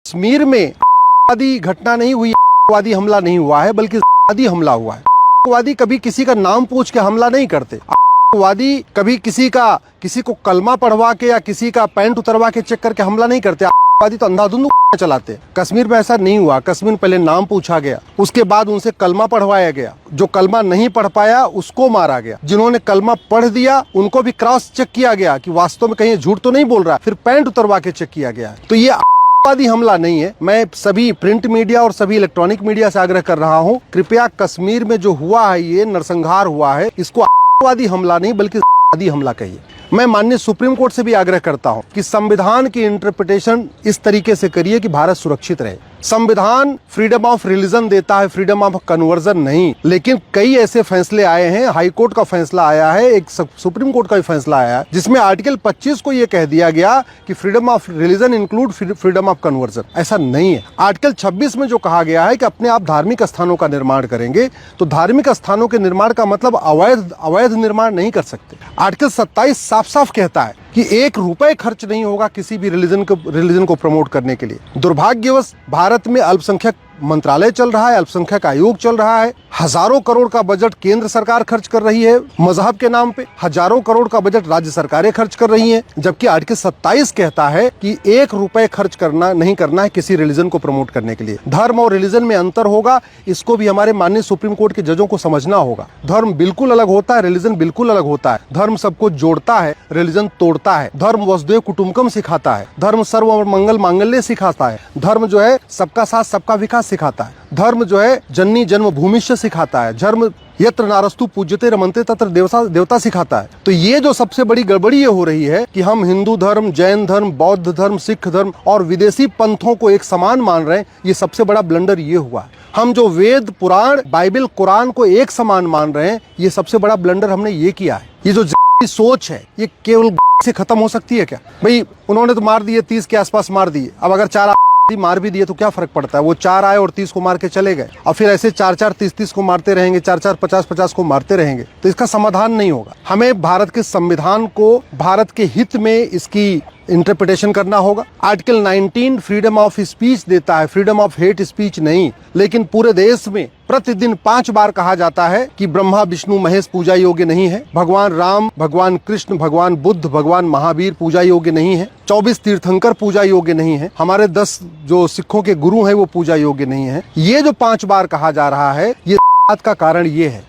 कश्मीर में आतंकवादी घटना नहीं हुई, आतंकवादी हमला नहीं हुआ है, बल्कि आतंकवादी हमला हुआ है। आतंकवादी कभी किसी का नाम पूछ के हमला नहीं करते। आतंकवादी कभी किसी को कलमा पढ़वा के या किसी का पैंट उतरवा के चेक करके हमला नहीं करते। आतंकवादी तो अंधाधुंध चलाते। कश्मीर में ऐसा नहीं हुआ। कश्मीर में पहले नाम पूछा गया, उसके बाद उनसे कलमा पढ़वाया गया। जो कलमा नहीं पढ़ पाया उसको मारा गया। जिन्होंने कलमा पढ़ दिया उनको भी क्रॉस चेक किया गया कि वास्तव में कहीं झूठ तो नहीं बोल रहा, फिर पैंट उतरवा के चेक किया गया। तो ये आतंकवादी हमला नहीं है। मैं सभी प्रिंट मीडिया और सभी इलेक्ट्रॉनिक मीडिया से आग्रह कर रहा हूँ, कृपया कश्मीर में जो हुआ है, ये नरसंहार हुआ है, इसको आतंकवादी हमला नहीं बल्कि आतंकवादी हमला कहिए। मैं माननीय सुप्रीम कोर्ट से भी आग्रह करता हूं कि संविधान की इंटरप्रिटेशन इस तरीके से करिए कि भारत सुरक्षित रहे। संविधान फ्रीडम ऑफ रिलीजन देता है, फ्रीडम ऑफ कन्वर्जन नहीं। लेकिन कई ऐसे फैसले आए हैं, हाई कोर्ट का फैसला आया है, एक सुप्रीम कोर्ट का भी फैसला आया है, जिसमें आर्टिकल 25 को यह कह दिया गया कि freedom of religion include freedom of conversion. ऐसा नहीं है। आर्टिकल 26 में जो कहा गया है कि अपने आप धार्मिक स्थानों का निर्माण करेंगे, तो धार्मिक स्थानों के निर्माण का मतलब अवैध निर्माण नहीं कर सकते। आर्टिकल 27 साफ साफ कहता है कि 1 रुपए खर्च नहीं होगा किसी भी रिलीजन को प्रमोट करने के लिए। दुर्भाग्यवश भारत में अल्पसंख्यक मंत्रालय चल रहा है, अल्पसंख्यक आयोग चल रहा है। हजारों करोड़ का बजट केंद्र सरकार खर्च कर रही है मजहब के नाम पे, हजारों करोड़ का बजट राज्य सरकारें खर्च कर रही हैं, जबकि आर्टिकल 27 कहता है कि 1 रुपए खर्च नहीं करना है किसी रिलीजन को प्रमोट करने के लिए। धर्म और रिलीजन में अंतर होगा, इसको भी हमारे माननीय सुप्रीम कोर्ट के जजों को समझना होगा। धर्म बिल्कुल अलग होता है, रिलीजन बिल्कुल अलग होता है। धर्म सबको जोड़ता है, रिलीजन तोड़ता है। धर्म वसुधैव कुटुंबकम सिखाता है, धर्म सर्व और मंगल मांगल्य सिखाता है। धर्म जो है सबका साथ सबका विकास सिखाता है। धर्म जो है जननी जन्म भूमिष्य सिखाता है। धर्म यत्र नारस्तु पूज्यते रमन्ते तत्र देवता सिखाता है। तो ये जो सबसे बड़ी गड़बड़ी ये हो रही है कि हम हिंदू धर्म, जैन धर्म, बौद्ध धर्म, सिख धर्म और विदेशी पंथों को एक समान मान रहे हैं। ये सबसे बड़ा ब्लंडर ये हुआ है। हम जो वेद, पुराण, बाइबल, कुरान को एक समान मान रहे हैं, ये सबसे बड़ा ब्लंडर हमने ये किया है। ये जो सोच है ये केवल से खत्म हो सकती है क्या? भाई उन्होंने तो मार दिए, 30 के आसपास मार दिए। अब अगर 4 मार भी दिए तो क्या फर्क पड़ता है? वो 4 आए और 30 को मार के चले गए, और फिर ऐसे 4-4, 30-30 को मारते रहेंगे, 4-4, 50-50 को मारते रहेंगे, तो इसका समाधान नहीं होगा। हमें भारत के संविधान को भारत के हित में इसकी इंटरप्रिटेशन करना होगा। आर्टिकल 19 फ्रीडम ऑफ स्पीच देता है, फ्रीडम ऑफ हेट स्पीच नहीं। लेकिन पूरे देश में प्रतिदिन 5 बार कहा जाता है कि ब्रह्मा विष्णु महेश पूजा योग्य नहीं है, भगवान राम, भगवान कृष्ण, भगवान बुद्ध, भगवान महावीर पूजा योग्य नहीं है, 24 तीर्थंकर पूजा योग्य नहीं है, हमारे 10 जो सिखों के गुरु हैं वो पूजा योग्य नहीं है। ये जो 5 बार कहा जा रहा है, ये बात का कारण ये है